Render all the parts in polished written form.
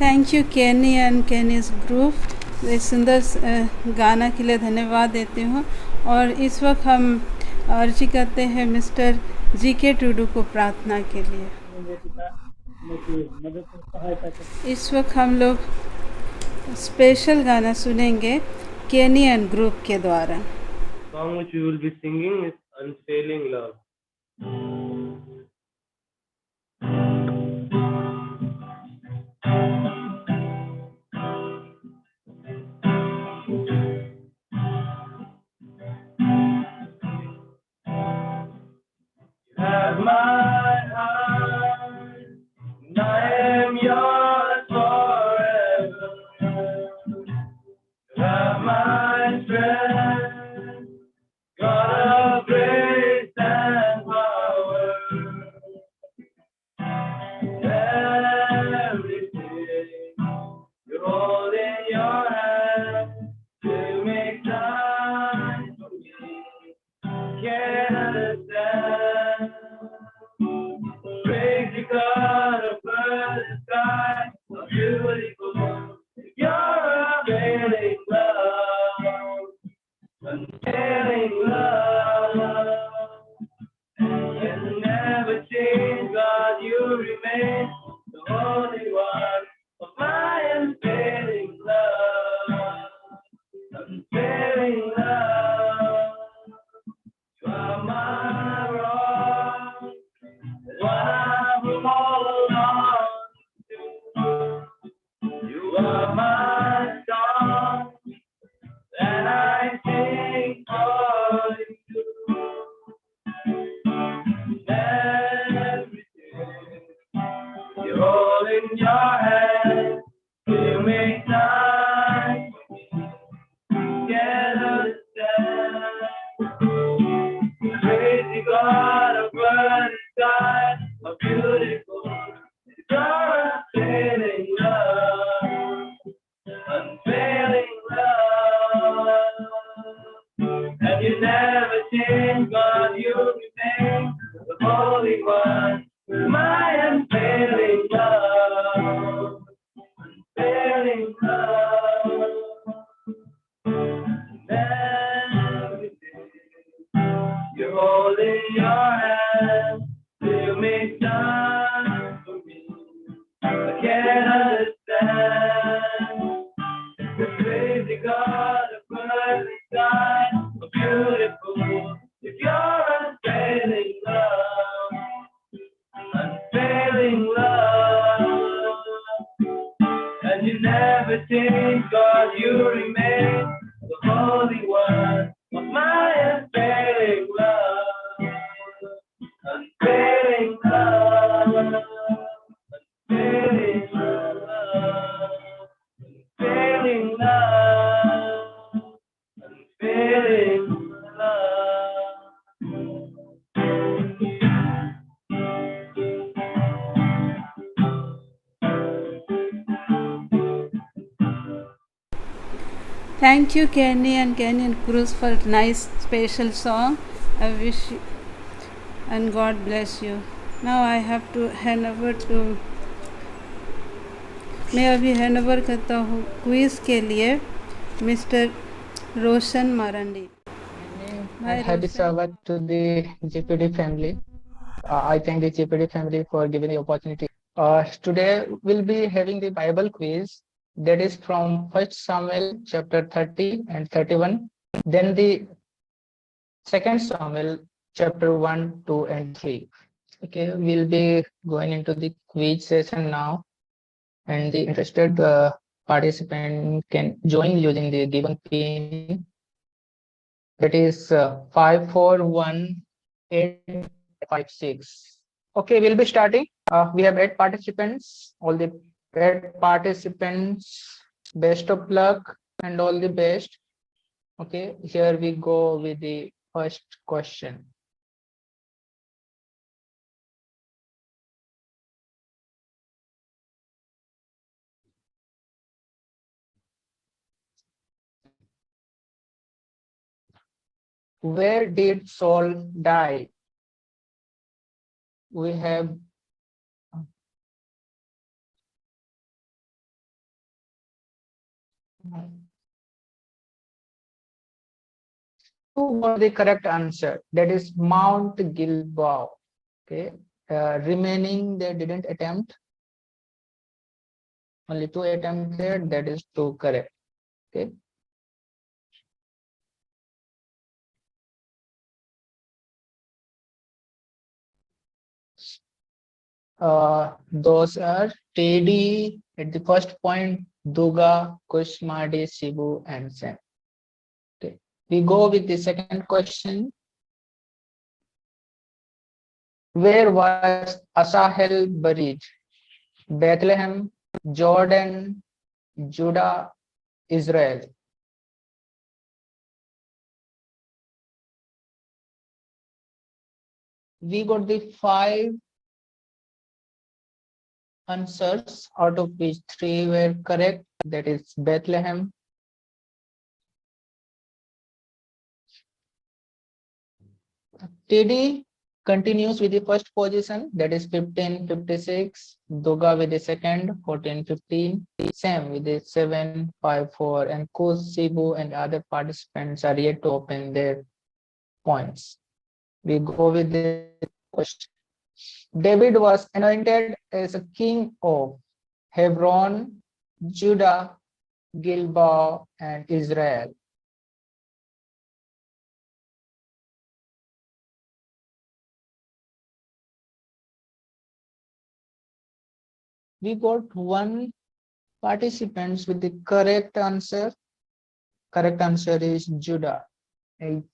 Thank you केनी and Kaynes group. इस सुंदर गाना के लिए धन्यवाद देती हूँ। और इस वक्त हम अर्जी करते हैं मिस्टर जी.के. टुडू को प्रार्थना के लिए। इस वक्त हम लोग स्पेशल गाना सुनेंगे केनी एंड ग्रुप के द्वारा। Song which we will be singing is Unfailing Love. Have my heart, and I am yours forever. Have my strength, God of grace and power. Everything you hold in your hand to me unfailing love. You are my rock, what I will hold on to. You are my song, that I sing for you. Everything you hold in your hand, you make time for me. Can't understand. Crazy God of burning sky, a beautiful, your unfailing love, unfailing love. And you never change, God, you remain the Holy One, my unfailing love, unfailing love. Everything you hold in your hand, you make time for me. I can't understand the crazy God of burning sky, a beautiful, if you're unfailing love, unfailing love. And you never change, God, you remain the Holy One of my unfailing love, unfailing love, unfailing love, unfailing love, unfailing love. Thank you, Kenny and Kenny and Cruz, for a nice special song. I wish you and God bless you. Now I have to hand over to मैं अभी hand over करता हूँ quiz के लिए mister Roshan Marandi. And happy Sabbath to the GPD family. I thank the GPD family for giving the opportunity. Today we'll be having the Bible quiz that is from 1 Samuel chapter 30 and 31. Then the 2 Samuel chapter 1, 2 and 3. Okay, we'll be going into the quiz session now. And the interested participant can join using the given pin. That is 541856. Okay, we'll be starting. We have 8 participants. All the 8 participants, best of luck and all the best. Okay, here we go with the first question. Where did Saul die? We have who was the correct answer? That is Mount Gilboa. Okay, remaining they didn't attempt. Only 2 attempted. That is 2 correct. Okay. Those are Teddy at the first point, Duga, Kushmadi, Shibu, and Sen. Okay. We go with the second question. Where was Asahel buried? Bethlehem, Jordan, Judah, Israel. We got the 5 answers, out of which 3 were correct. That is Bethlehem, Teddy continues with the first position, that is 1556. Duga with the second, 1415. Sam with the 754. And Kuz, Sibu, and other participants are yet to open their points. We go with the question. David was anointed as a king of Hebron, Judah, Gilboa, and Israel. we got one participants with the correct answer. Correct answer is Judah. And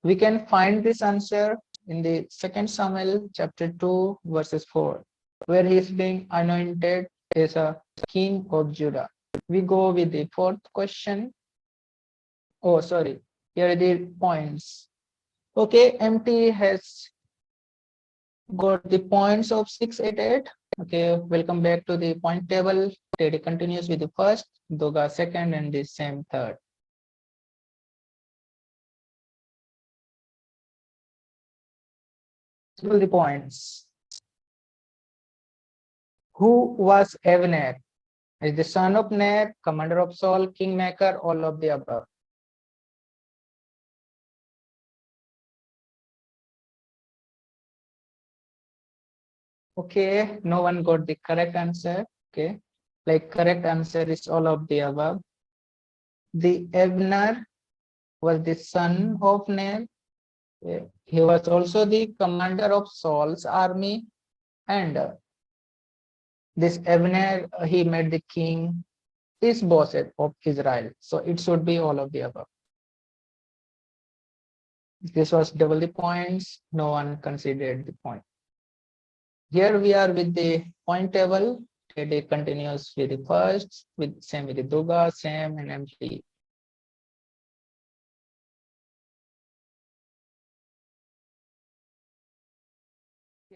we can find this answer in the 2 Samuel chapter 2 verses 4, where he is being anointed as a king of Judah. We go with the fourth question. Oh, sorry. Here are the points. Okay, MT has got the points of 688. Okay, welcome back to the point table. Teddy continues with the first, Doga second, and the same third. The points. Who was Avner? Is the son of Ner, commander of Saul, kingmaker, all of the above? Okay, no one got the correct answer. Okay, like correct answer is all of the above. The Avner was the son of Ner. He was also the commander of Saul's army, and this Avner, he made the king Ishbosheth of Israel. So it should be all of the above. This was double the points. No one considered the point. Here we are with the point table. It continues with the first, with same with the Duga, same and empty.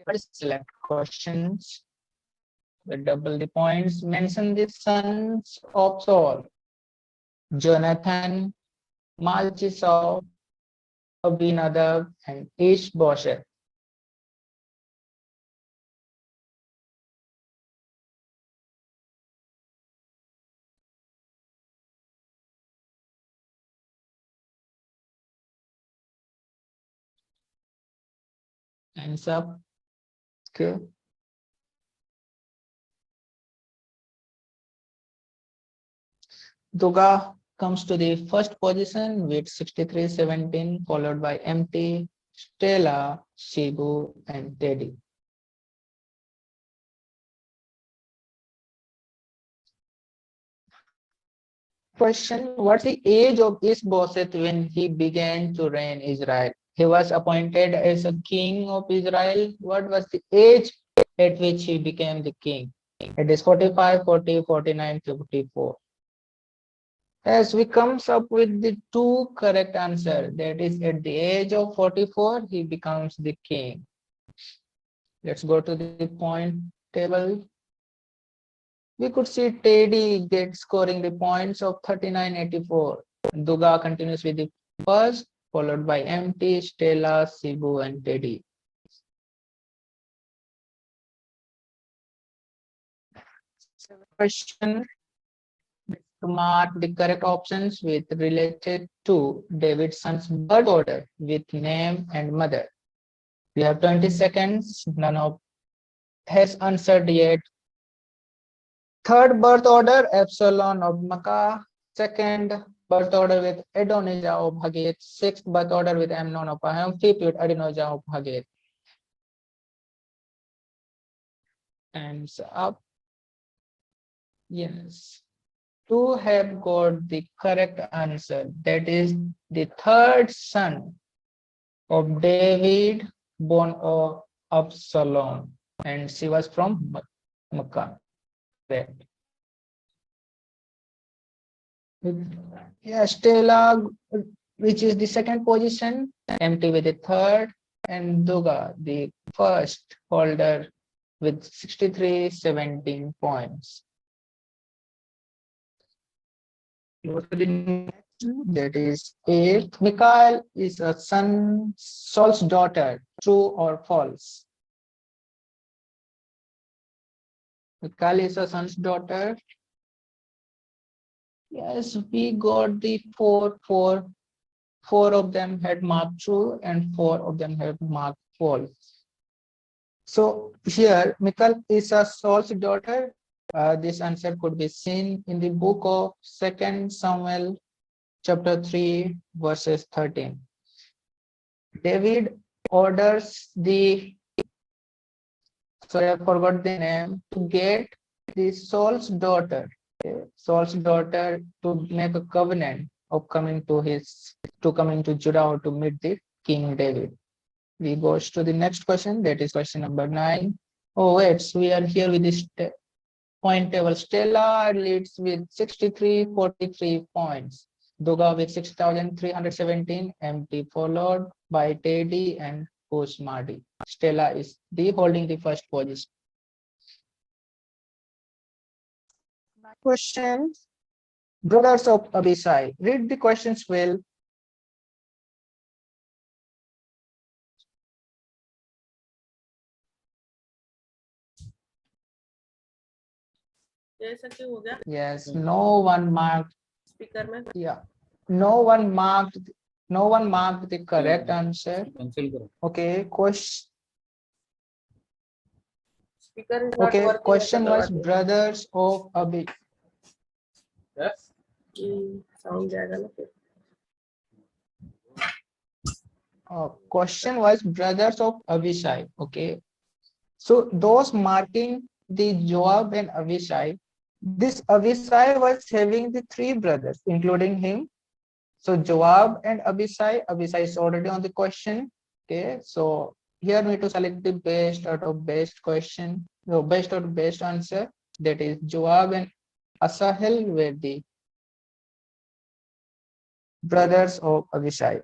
Let's select questions. The double the points. Mention the sons of Saul: Jonathan, Malchisol, Abinadab, and Ishbosheth. Hands up. Okay. Duga comes to the first position with 63-17, followed by MT, Stella, Shibu, and Teddy. Question: what's the age of Ishbosheth when he began to reign Israel? He was appointed as a king of Israel. What was the age at which he became the king? It is 45, 40, 49, 54. As we comes up with the two correct answer, that is at the age of 44, he becomes the king. Let's go to the point table. We could see Teddy get scoring the points of 39-84. Duga continues with the first, followed by MT, Stella, Sibu, and Teddy. Question: to mark the correct options with related to David's son's birth order with name and mother. We have 20 seconds. None of has answered yet. Third birth order, Absalom of Makkah. Second birth order with Adonijah of Haggith. Sixth birth order with Amnon of Aham. Fifth with Adonijah of Haggith. Hands up. Yes. Two have got the correct answer. That is the third son of David, born of Absalom, and she was from Makkah. Correct. Yeah, Stella, which is the second position, MT with the third, and Duga, the first holder with 63-17 points. That is 8. Michal is a son, Saul's daughter. True or false? Michal is a son's daughter. Yes, we got the 4. 4 of them had marked true and 4 of them had marked false. So here, Michal is a Saul's daughter. This answer could be seen in the book of 2 Samuel chapter 3 verses 13. David orders the, sorry, I forgot the name, to get the Saul's daughter, Saul's daughter, to make a covenant of coming to Judah or to meet the King David. We goes to the next question, that is question number 9. Oh wait, so we are here with this point table. Stella leads with 6343 points. Duga with 6,317, MT followed by Teddy and Kusmadi. Stella is holding the first position. Question. Brothers of Abisai. Read the questions well. Yes, no one marked. Speaker. Yeah, no one marked the correct answer. Okay, question. Okay, question was brothers of Abisai. Yes. Question was brothers of Abishai. Okay, so those marking the Joab and Abishai, this Abishai was having the 3 brothers, including him. So Joab and Abishai is already on the question. Okay, so here we need to select the best out of best question, no, best out of best answer. That is Joab and Asahel were the brothers of Abishai.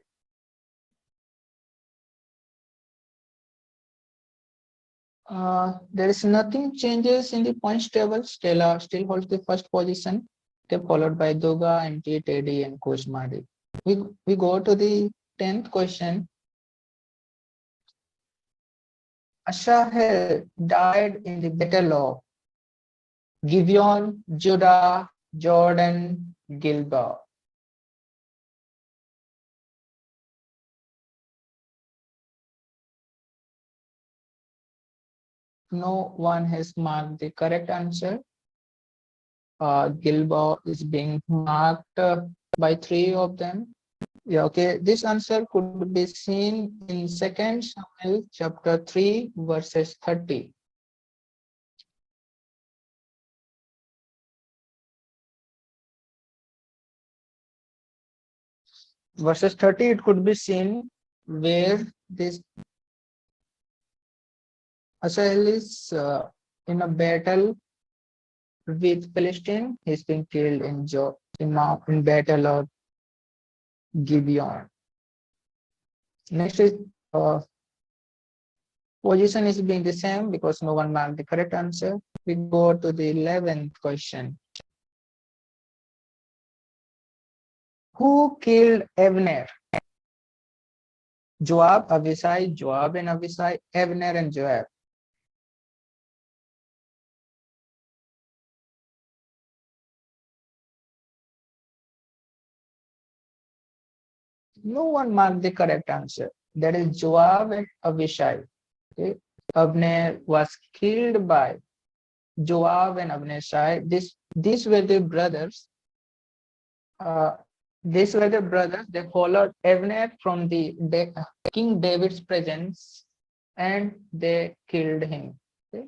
There is nothing changes in the points table. Stella still holds the first position, okay, followed by Duga, MT, Teddy, and Kusmadi. We go to the 10th question. Asahel died in the battle of Gibeon, Judah, Jordan, Gilboa. No one has marked the correct answer. Gilboa is being marked by 3 of them. Yeah, okay. This answer could be seen in 2 Samuel chapter 3, verses 30. Verses 30, it could be seen where this Asahel is in a battle with Palestine. He's been killed in battle of Gibeon. Next is position is being the same because no one marked the correct answer. We go to the 11th question. Who killed Abner? Joab, Abishai, Joab and Abishai, Abner and Joab. No one marked the correct answer. That is Joab and Abishai. Okay. Abner was killed by Joab and Abishai. These were the brothers. These were the brothers. They followed Abner from the King David's presence, and they killed him. Okay.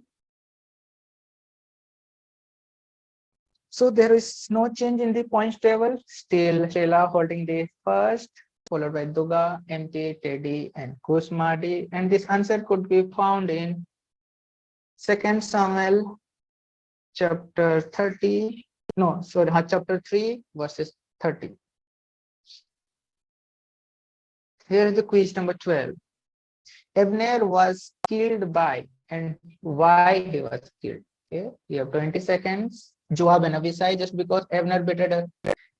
So there is no change in the points table. Still, Sheila holding the first, followed by Duga, MT, Teddy, and Kusmadi. And this answer could be found in 2 Samuel chapter 30. No, sorry, chapter 3, verses 30. Here is the quiz number 12. Abner was killed by, and why he was killed. Okay, you have 20 seconds. Joab and Abishai, just because Abner betrayed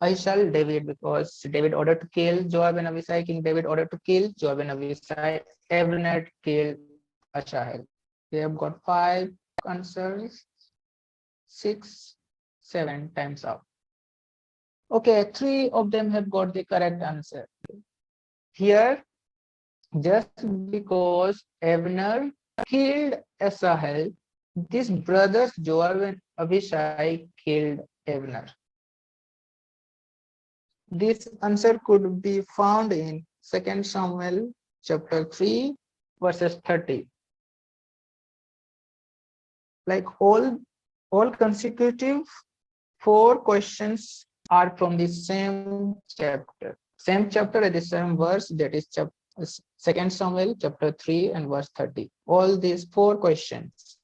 Ahishal. David, because David ordered to kill Joab and Abishai. King David ordered to kill Joab and Abishai. Abner killed Asahel. We have got 5 answers. 6, 7 times up. Okay, 3 of them have got the correct answer. Here, just because Abner killed Asahel, these brothers Joab and Abishai killed Abner. This answer could be found in 2 Samuel chapter 3, verses 30. Like all All consecutive 4 questions are from the same chapter. Same chapter at the same verse, that is chapter 2 Samuel chapter 3 and verse 30. All these 4 questions,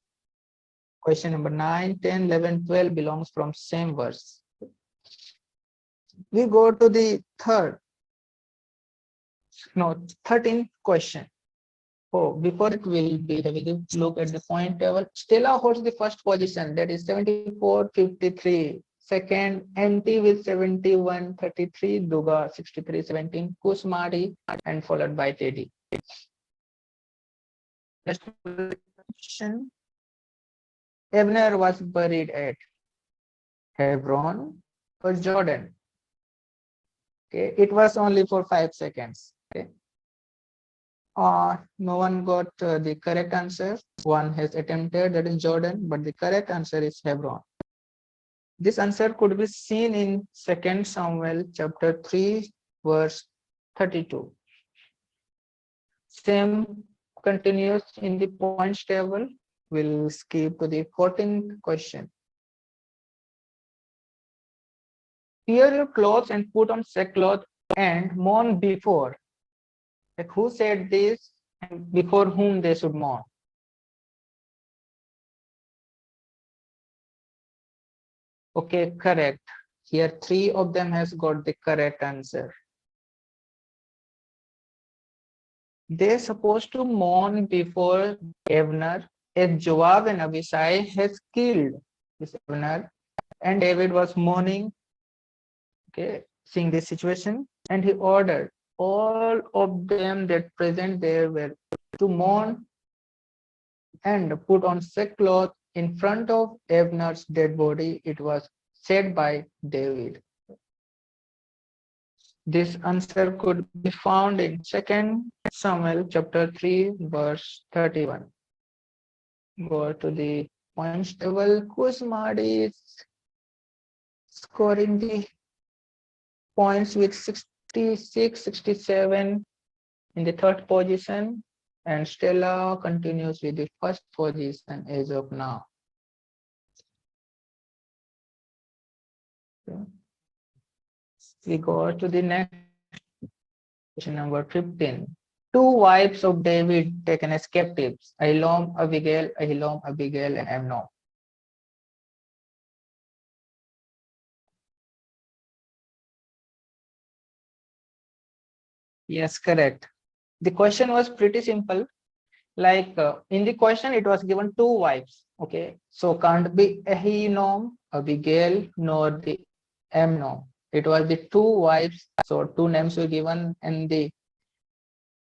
question number 9, 10, 11, 12 belongs from same verse. We go to the 13th question. Oh, before it will be having a look at the point table. Stella holds the first position, that is 74-53. Second, MT with 71-33, Duga 63-17, Kusmari, and followed by Teddy. Next question. Abner was buried at Hebron or Jordan. Okay, it was only for 5 seconds. Okay. No one got the correct answer. One has attempted, that is Jordan, but the correct answer is Hebron. This answer could be seen in 2 Samuel chapter 3 verse 32. Same continues in the points table. We'll skip to the 14th question. Tear your clothes and put on sackcloth and mourn before. Like, who said this and before whom they should mourn? Okay, correct. Here 3 of them has got the correct answer. They're supposed to mourn before Abner, as Joab and Abishai has killed this Abner, and David was mourning, okay, seeing this situation, and he ordered all of them that present there were to mourn and put on sackcloth in front of Abner's dead body. It was said by David. This answer could be found in 2 Samuel chapter 3 verse 31. Go to the points table. Kusmadi is scoring the points with 66, 67 in the 3rd position, and Stella continues with the 1st position as of now. Okay. We go to the next question, number 15. 2 wives of David taken as captives: Ahinoam, Abigail, and Amnon. Yes, correct. The question was pretty simple. Like in the question, it was given 2 wives. Okay, so can't be Ahinoam, Abigail, nor the Amnon. It was the 2 wives. So 2 names were given, and the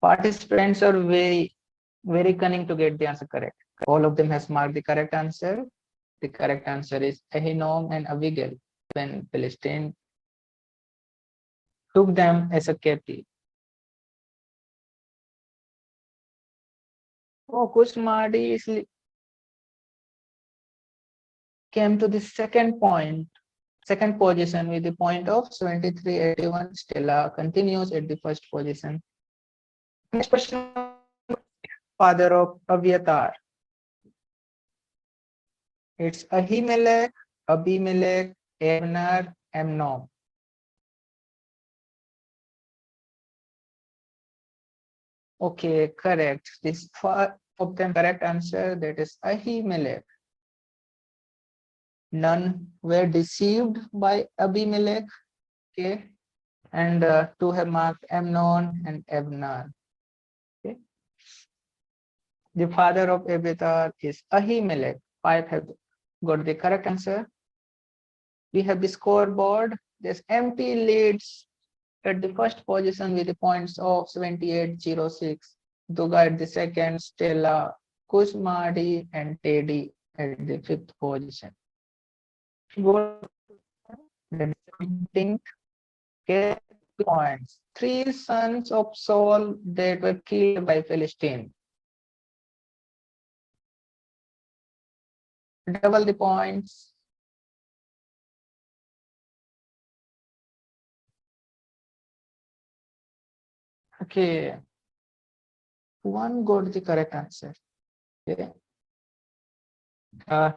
participants are very, very cunning to get the answer correct. All of them has marked the correct answer. The correct answer is Ahinoam and Abigail when Philistine took them as a captive. Oh, Kusmadi came to the second position with the point of 73-81. Stella continues at the 1st position. Next question, father of Abiathar. It's Ahimelech, Abimelech, Abner, Amnon. Okay, correct. This 4 of them correct answer, that is Ahimelech. None were deceived by Abimelech. Okay, and 2 have marked Amnon and Abner. Okay, the father of Abiathar is Ahimelech. 5 have got the correct answer. We have the scoreboard. This empty leads at the 1st position with the points of 78-06. Duga at the 2nd, Stella, Kusmadi, and Teddy at the 5th position. Go the 17th. Okay, points. 3 sons of Saul that were killed by Philistine. Double the points. Okay, 1 got the correct answer. Okay,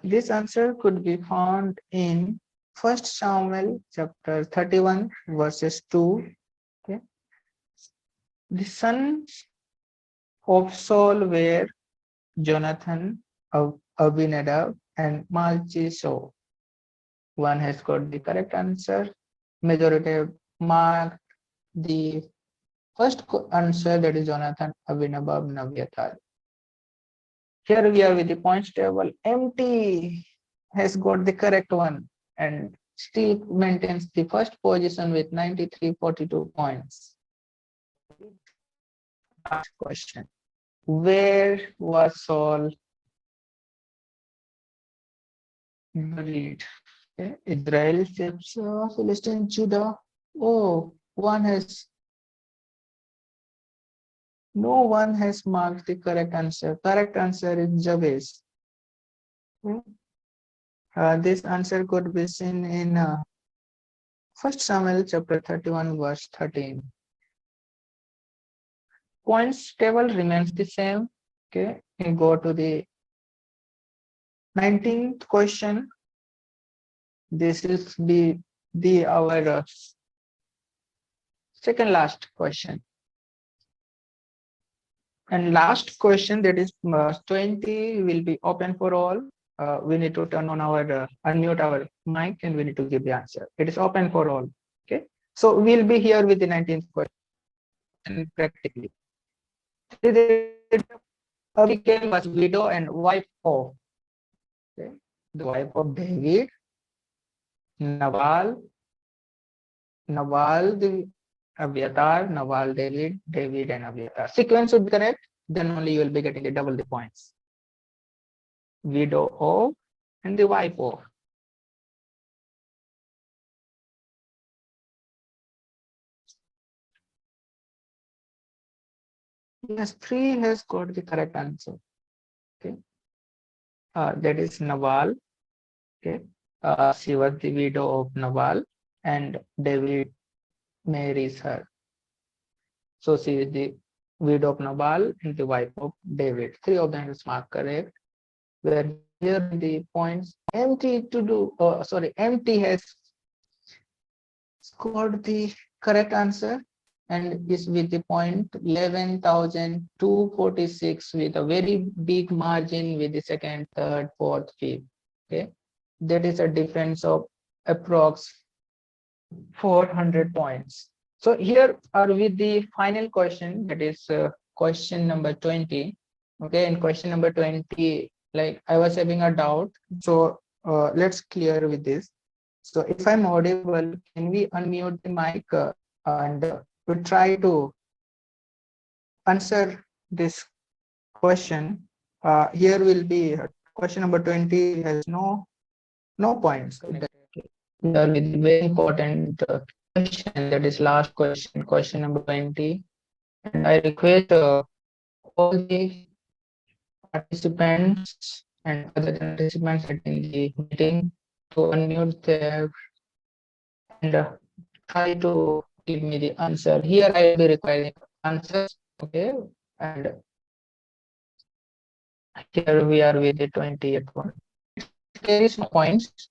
This answer could be found in 1 Samuel chapter 31 verses 2. Okay. The sons of Saul were Jonathan, Abinadab, and Malchishua. One has got the correct answer. Majority have marked the first answer, that is Jonathan, Abinadab, and Abiathar. Here we are with the points table. MT has got the correct one and still maintains the first position with 93.42 points. Last question. Where was Saul buried? Okay. Israel, Philistine, Judah. Oh, no one has marked the correct answer. Correct answer is Jabez. Okay. This answer could be seen in 1 Samuel chapter 31 verse 13. Points table remains the same. Okay, we go to the 19th question. This is our second last question. And last question, that is 20, will be open for all. We need to turn on our unmute our mic and we need to give the answer. It is open for all. Okay, so we'll be here with the 19th question practically. Abigail was widow and wife of, okay, the wife of David, Nabal, the Abiathar, Nabal, David, and Abiathar. Sequence would be correct. Then only you will be getting double the points. Widow of and the wife of. Yes, 3 has got the correct answer. Okay, that is Nabal. Okay, she was the widow of Nabal, and David marries her. So she is the widow of Nabal and the wife of David. 3 of them is marked correct. Where here the points MT has scored the correct answer and is with the point 11,246 with a very big margin with the second, third, fourth, fifth. Okay, that is a difference of approx 400 points. So here are with the final question, that is question number 20. Okay, in question number 20, like I was having a doubt, so let's clear with this. So if I'm audible, can we unmute the mic and we try to answer this question? Here will be question number 20 has no points. We are with very important question, that is last question number 20. And I request all the participants and other participants attending the meeting to unmute their and try to give me the answer. Here I will be requiring answers. Okay, and here we are with the 20th one. There is no points.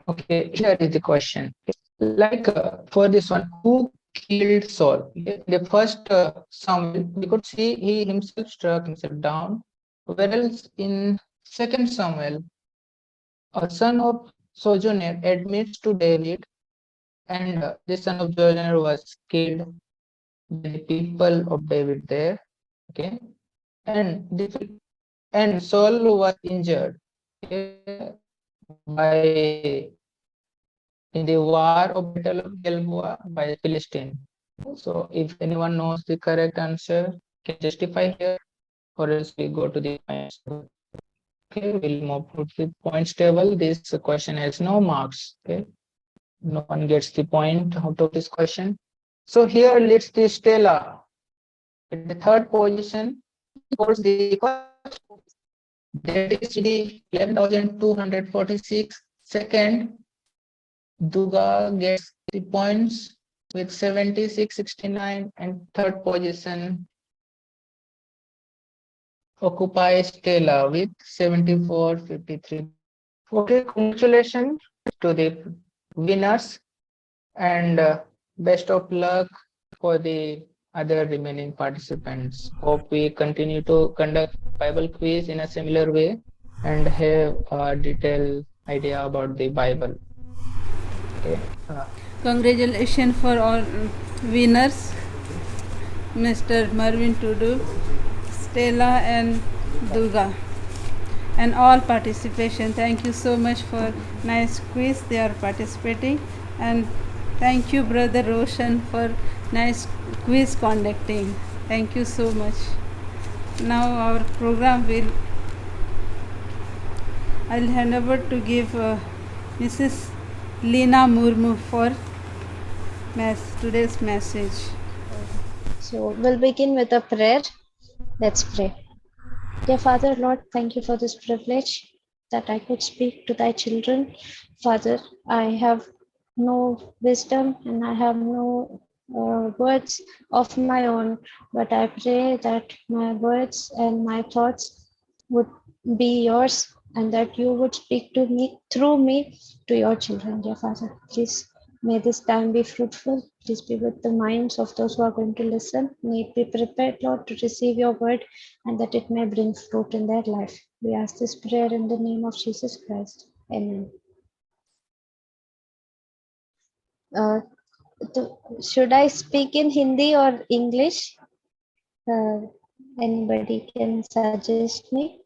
Okay, here is the question. Like for this one, who killed Saul? Okay. The first Samuel, we could see he himself struck himself down. Whereas in 2 Samuel, a son of Sojourner admits to David, and the son of Sojourner was killed by the people of David there. Okay, and Saul was injured, okay, by in the war of Battle of Gilboa by the Philistine. So if anyone knows the correct answer, can justify here, or else we go to the points. Okay, we'll move to the points table. This question has no marks. Okay, no one gets the point out of this question. So here let's the Stella in the third position towards the first, that is the 11,246. Second, Duga gets the points with 76.69, and third position Occupy Stella with 7453. Okay, congratulations to the winners and best of luck for the other remaining participants. Hope we continue to conduct Bible quiz in a similar way and have a detailed idea about the Bible. Okay. Congratulations for all winners, Mr. Marvin Tudu, Stella and Durga, and all participation. Thank you so much for nice quiz they are participating, and thank you Brother Roshan for nice quiz conducting. Thank you so much. Now our program I'll hand over to give Mrs. Lina Murmu for today's message. So we'll begin with a prayer. Let's pray. Dear Father, Lord, thank you for this privilege that I could speak to thy children. Father, I have no wisdom and I have no words of my own, but I pray that my words and my thoughts would be yours and that you would speak to me through me to your children, dear Father. Please may this time be fruitful. Please be with the minds of those who are going to listen. May it be prepared, Lord, to receive your word and that it may bring fruit in their life. We ask this prayer in the name of Jesus Christ. Amen. Should I speak in Hindi or English? Anybody can suggest me?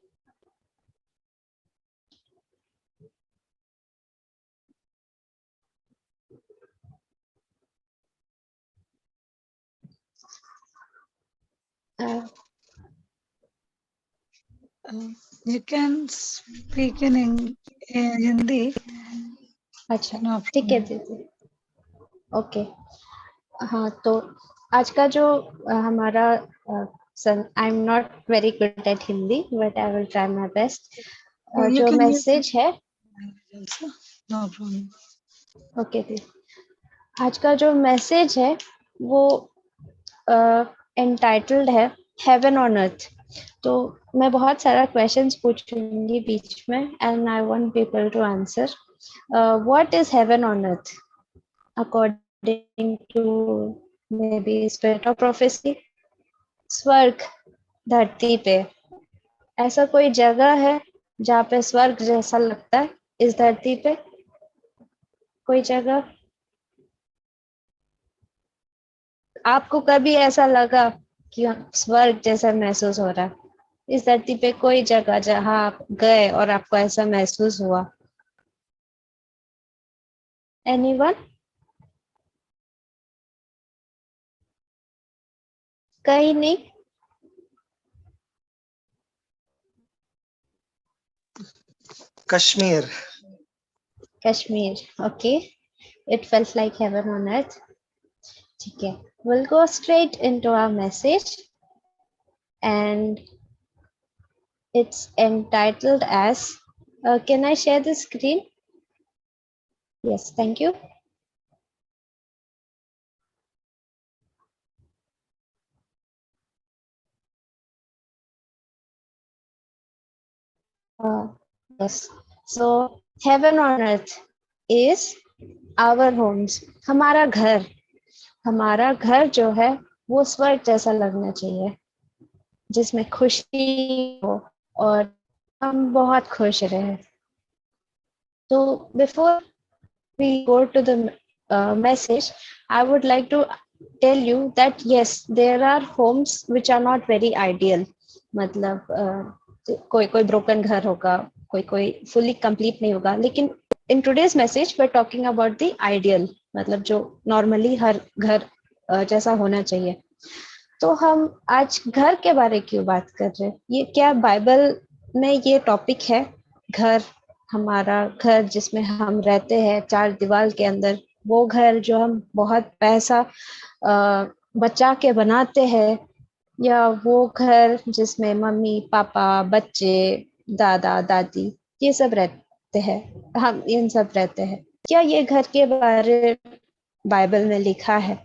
You can speak in Hindi. अच्छा ठीक है दीदी. Okay. हाँ तो आज का जो हमारा I am not very good at Hindi but I will try my best. जो मैसेज है नो प्रॉब्लम. ओके दी. आज का जो मैसेज है वो एंटाइटल्ड है हेवन ऑन अर्थ. तो मैं बहुत सारा क्वेश्चंस पूछूंगी बीच में and I want people to answer. What is heaven on earth according to maybe spirit of prophecy? स्वर्ग धरती पे. ऐसा कोई जगह है जहाँ पे स्वर्ग जैसा लगता है इस धरती पे? कोई जगह आपको कभी ऐसा लगा कि स्वर्ग जैसा महसूस हो रहा है इस धरती पे? कोई जगह जहाँ आप गए और आपको ऐसा महसूस हुआ? एनीवन? कहीं नहीं? Kashmir. Kashmir. Okay. It felt like heaven on earth. Okay. We'll go straight into our message. And it's entitled as, can I share the screen? Yes, thank you. Yes. So heaven on earth is our homes. हमारा घर. हमारा घर जो है वो स्वर्ग जैसा लगना चाहिए जिसमें खुशी हो और हम बहुत खुश रहे. तो before we go to the message, I would like to tell you that yes, there are homes which are not very ideal. मतलब कोई broken घर होगा, कोई fully complete नहीं होगा. लेकिन in today's message we're talking about the ideal, मतलब जो normally हर घर जैसा होना चाहिए. तो हम आज घर के बारे क्यों बात कर रहे हैं? ये क्या बाइबल में ये टॉपिक है? घर, हमारा घर जिसमें हम रहते हैं चार दीवार के अंदर, वो घर जो हम बहुत पैसा बचा के बनाते हैं, या वो घर जिसमें मम्मी पापा बच्चे दादा दादी ये सब रहते हैं, हम इन सब रहते हैं. क्या ये घर के बारे बाइबल में लिखा है?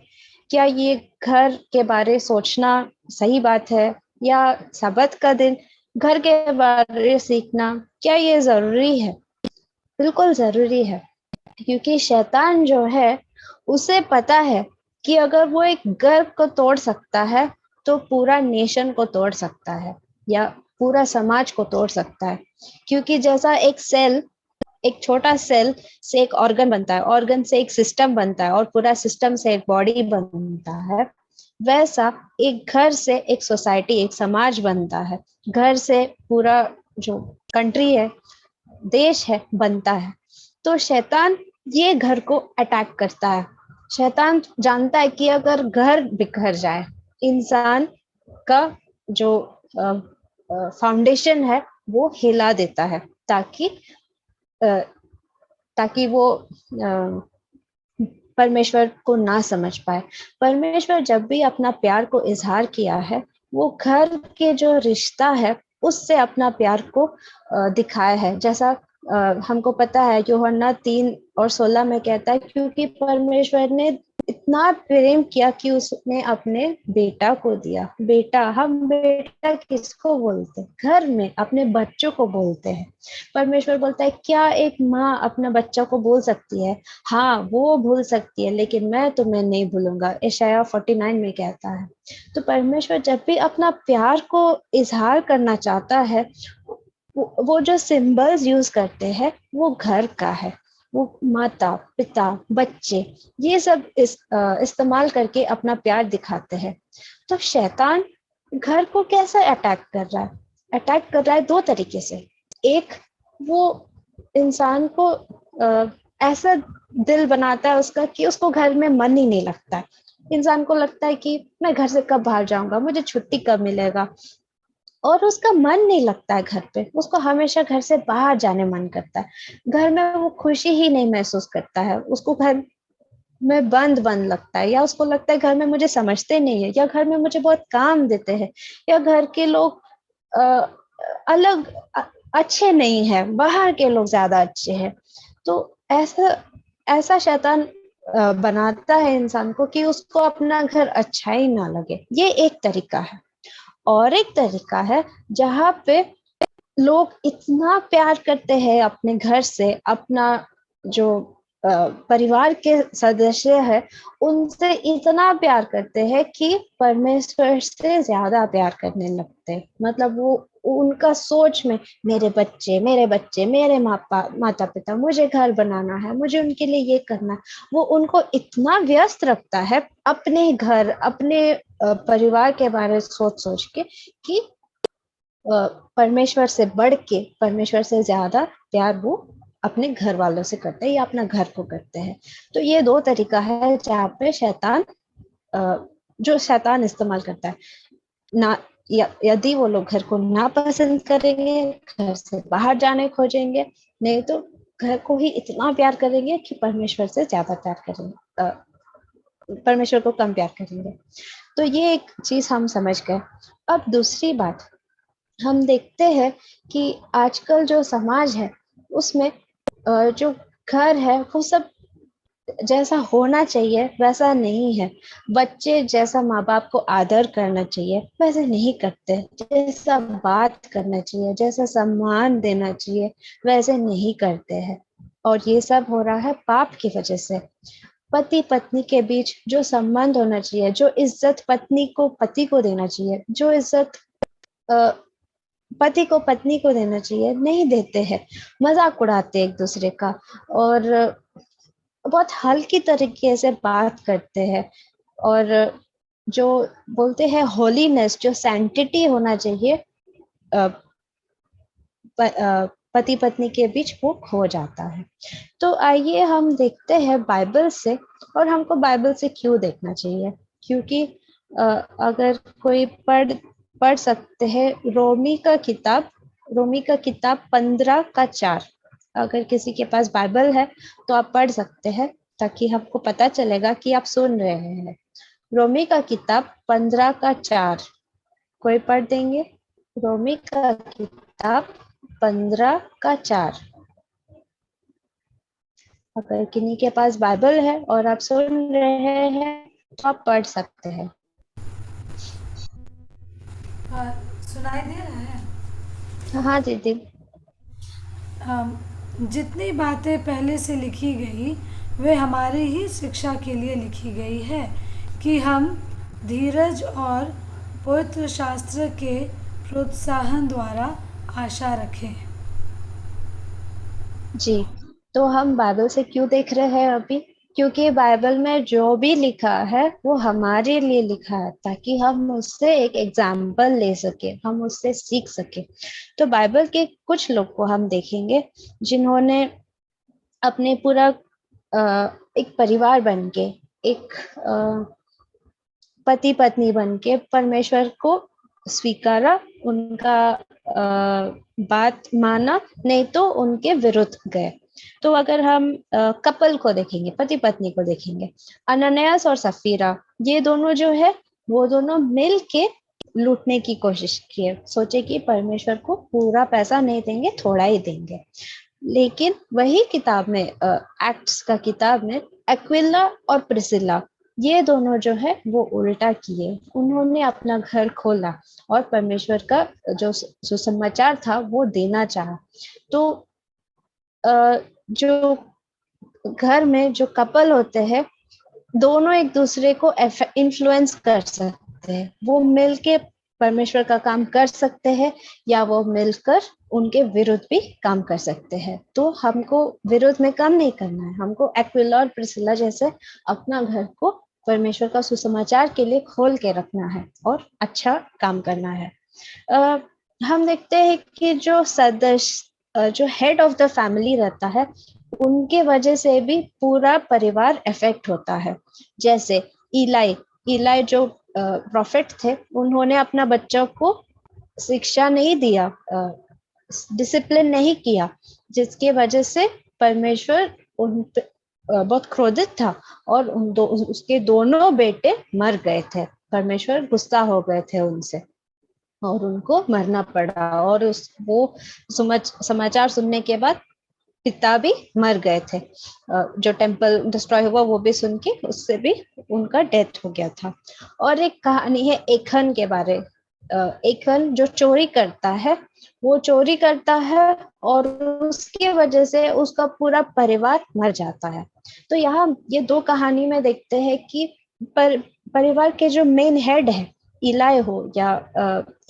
क्या ये घर के बारे सोचना सही बात है? या सबत का दिन घर के बारे सीखना, क्या ये जरूरी है? बिल्कुल जरूरी है, क्योंकि शैतान जो है उसे पता है कि अगर वो एक घर को तोड़ सकता है तो पूरा नेशन को तोड़ सकता है या पूरा समाज को तोड़ सकता है। क्योंकि जैसा एक सेल, एक छोटा सेल से एक ऑर्गन बनता है, ऑर्गन से एक सिस्टम बनता है और पूरा सिस्टम से एक बॉडी बनता है, वैसा एक घर से एक सोसाइटी, एक समाज बनता है। घर से पूरा जो कंट्री है, देश है, बनता है। तो शैतान ये घर को अटैक करता है। शैतान जानता है कि अगर घर बिखर जाए, इंसान का जो फाउंडेशन है वो हिला देता है, ताकि ताकि वो परमेश्वर को ना समझ पाए। परमेश्वर जब भी अपना प्यार को इजहार किया है, वो घर के जो रिश्ता है उससे अपना प्यार को दिखाया है। जैसा हमको पता है, यूहन्ना 3:16 में कहता है, क्योंकि परमेश्वर ने इतना प्रेम किया कि उसने अपने बेटा को दिया। बेटा, हम बेटा किसको बोलते हैं? घर में अपने बच्चों को बोलते हैं। परमेश्वर बोलता है, क्या एक माँ अपना बच्चा को बोल सकती है? हाँ, वो भूल सकती है, लेकिन मैं तुम्हें नहीं भूलूंगा, यशायाह 49 में कहता है। तो परमेश्वर जब भी अपना प्यार को इजहार करना चाहता है, वो जो सिंबल्स यूज करते हैं वो घर का है। वो माता, पिता, बच्चे, ये सब इस्तेमाल करके अपना प्यार दिखाते हैं। तो शैतान घर को कैसे अटैक कर रहा है? अटैक कर रहा है दो तरीके से। एक, वो इंसान को ऐसा दिल बनाता है उसका कि उसको घर में मन ही नहीं लगता है। इंसान को लगता है कि मैं घर से कब बाहर जाऊंगा, मुझे छुट्टी कब मिलेगा, और उसका मन नहीं लगता है घर पे। उसको हमेशा घर से बाहर जाने मन करता है। घर में वो खुशी ही नहीं महसूस करता है, उसको घर में बंद बंद लगता है, या उसको लगता है घर में मुझे समझते नहीं है, या घर में मुझे बहुत काम देते हैं, या घर के लोग अलग अच्छे नहीं है, बाहर के लोग ज्यादा अच्छे हैं। तो ऐसा ऐसा शैतान बनाता है इंसान को कि उसको अपना घर अच्छा ही ना लगे। ये एक तरीका है। और एक तरीका है जहाँ पे लोग इतना प्यार करते हैं अपने घर से, अपना जो परिवार के सदस्य है उनसे इतना प्यार करते हैं कि परमेश्वर से ज्यादा प्यार करने लगते हैं। मतलब वो उनका सोच में मेरे बच्चे, मेरे बच्चे, मेरे माता पिता, मुझे घर बनाना है, मुझे उनके लिए ये करना है। वो उनको इतना व्यस्त रखता है अपने घर, अपने परिवार के बारे में सोच सोच के कि परमेश्वर से बढ़ के, परमेश्वर से ज्यादा प्यार वो अपने घर वालों से करते हैं या अपना घर को करते हैं। तो ये दो तरीका है जहाँ पे शैतान जो शैतान इस्तेमाल करता है ना। यदि वो लोग घर को ना पसंद करेंगे, घर से बाहर जाने खोजेंगे, नहीं तो घर को ही इतना प्यार करेंगे कि परमेश्वर से ज्यादा प्यार करेंगे, परमेश्वर को कम प्यार करेंगे। तो ये एक चीज हम समझ गए। अब दूसरी बात, हम देखते हैं कि आजकल जो समाज है उसमें जो घर है वो सब जैसा होना चाहिए वैसा नहीं है। बच्चे जैसा माँ बाप को आदर करना चाहिए वैसे नहीं करते, जैसा बात करना चाहिए, जैसा सम्मान देना चाहिए वैसे नहीं करते हैं। और ये सब हो रहा है पाप की वजह से। पति पत्नी के बीच जो संबंध होना चाहिए, जो इज्जत पत्नी को पति को देना चाहिए, जो इज्जत पति को पत्नी को देना चाहिए, नहीं देते हैं। मजाक उड़ाते एक दूसरे का और बहुत हल्की तरीके से बात करते हैं। और जो बोलते हैं होलीनेस, जो सैंक्टिटी होना चाहिए पति पत्नी के बीच, वो खो जाता है। तो आइए हम देखते हैं बाइबल से, और हमको बाइबल से क्यों देखना चाहिए। क्योंकि अगर कोई पढ़ सकते हैं रोमी का किताब 15:4। अगर किसी के पास बाइबल है तो आप पढ़ सकते हैं, ताकि हमको पता चलेगा कि आप सुन रहे हैं। रोमी का किताब 15:4 कोई पढ़ देंगे? रोमी का किताब 15:4। अगर किन्हीं के पास बाइबल है और आप सुन रहे हैं तो आप पढ़ सकते हैं। सुनाई दे रहा है? हाँ दीदी। जितनी बातें पहले से लिखी गई वे हमारी ही शिक्षा के लिए लिखी गई है कि हम धीरज और पवित्र शास्त्र के प्रोत्साहन द्वारा आशा रखें। जी, तो हम बाइबल से क्यों देख रहे हैं अभी? क्योंकि बाइबल में जो भी लिखा है वो हमारे लिए लिखा है, ताकि हम उससे एक एग्जाम्पल ले सके, हम उससे सीख सके। तो बाइबल के कुछ लोग को हम देखेंगे जिन्होंने अपने पूरा एक परिवार बन के, एक पति पत्नी बन के परमेश्वर को स्वीकारा, उनका बात माना, नहीं तो उनके विरुद्ध गए। तो अगर हम कपल को देखेंगे, पति पत्नी को देखेंगे, अनन्यास और सफीरा, ये दोनों जो है वो दोनों मिल के लूटने की कोशिश किए, सोचे कि परमेश्वर को पूरा पैसा नहीं देंगे, थोड़ा ही देंगे। लेकिन वही किताब में, एक्ट्स का किताब में, एक्विला और प्रिसिला, ये दोनों जो है वो उल्टा किए। उन्होंने अपना घर खोला और परमेश्वर का जो सुसमाचार था वो देना चाहा। तो जो घर में जो कपल होते हैं, दोनों एक दूसरे को इन्फ्लुएंस कर सकते हैं, वो मिलके परमेश्वर का काम कर सकते हैं, या वो मिलकर उनके विरुद्ध भी काम कर सकते हैं। तो हमको विरुद्ध में काम नहीं करना है, हमको एक्विला और प्रिसिला जैसे अपना घर को परमेश्वर का सुसमाचार के लिए खोल के रखना है और अच्छा काम करना है। हम देखते हैं कि जो सदस्य, जो हेड ऑफ द फैमिली रहता है, उनके वजह से भी पूरा परिवार इफेक्ट होता है। जैसे इलाई जो प्रॉफिट थे, उन्होंने अपना बच्चों को शिक्षा नहीं दिया, डिसिप्लिन नहीं किया, जिसके वजह से परमेश्वर उन बहुत क्रोधित था और उसके दोनों बेटे मर गए थे। परमेश्वर गुस्सा हो गए थे उनसे और उनको मरना पड़ा। और वो समाचार सुनने के बाद पिता भी मर गए थे। जो टेम्पल डिस्ट्रॉय हुआ वो भी सुन के उससे भी उनका डेथ हो गया था। और एक कहानी है एखन के बारे। एखन जो चोरी करता है, वो चोरी करता है और उसकी वजह से उसका पूरा परिवार मर जाता है। तो यहाँ ये दो कहानी में देखते हैं कि परिवार के जो मेन हेड है, इलाई हो या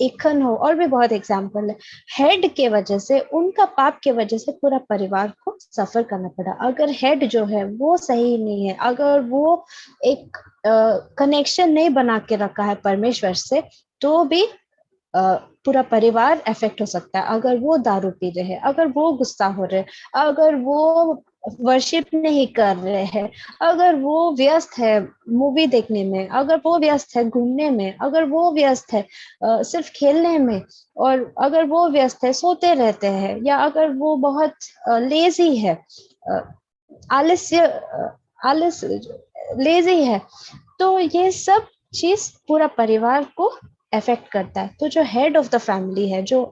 एखन हो, और भी बहुत एग्जाम्पल है, हेड के वजह से, उनका पाप के वजह से पूरा परिवार को सफर करना पड़ा। अगर हेड जो है वो सही नहीं है, अगर वो एक कनेक्शन नहीं बना के रखा है परमेश्वर से, तो भी पूरा परिवार इफेक्ट हो सकता है। अगर वो दारू पी रहे हैं, अगर वो गुस्सा हो रहे हैं, अगर वो वर्शिप नहीं कर रहे हैं, अगर वो व्यस्त है मूवी देखने में, अगर वो व्यस्त है घूमने में, अगर वो व्यस्त है सिर्फ खेलने में, और अगर वो व्यस्त है सोते रहते हैं, या अगर वो बहुत लेजी है, लेजी है, तो ये सब चीज पूरा परिवार को इफेक्ट करता है। तो जो हेड ऑफ द फैमिली है, जो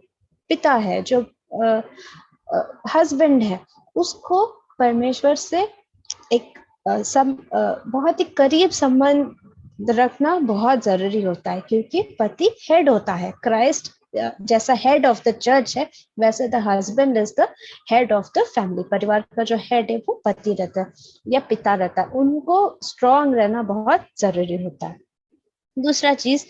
पिता है, जो हस्बैंड है, उसको परमेश्वर से एक बहुत ही करीब संबंध रखना बहुत जरूरी होता है, क्योंकि पति हेड होता है। क्राइस्ट जैसा हेड ऑफ द चर्च है, वैसे the husband is the head of the family. परिवार का जो हेड है वो पति रहता है या पिता रहता है, उनको स्ट्रांग रहना बहुत जरूरी होता है। दूसरा चीज,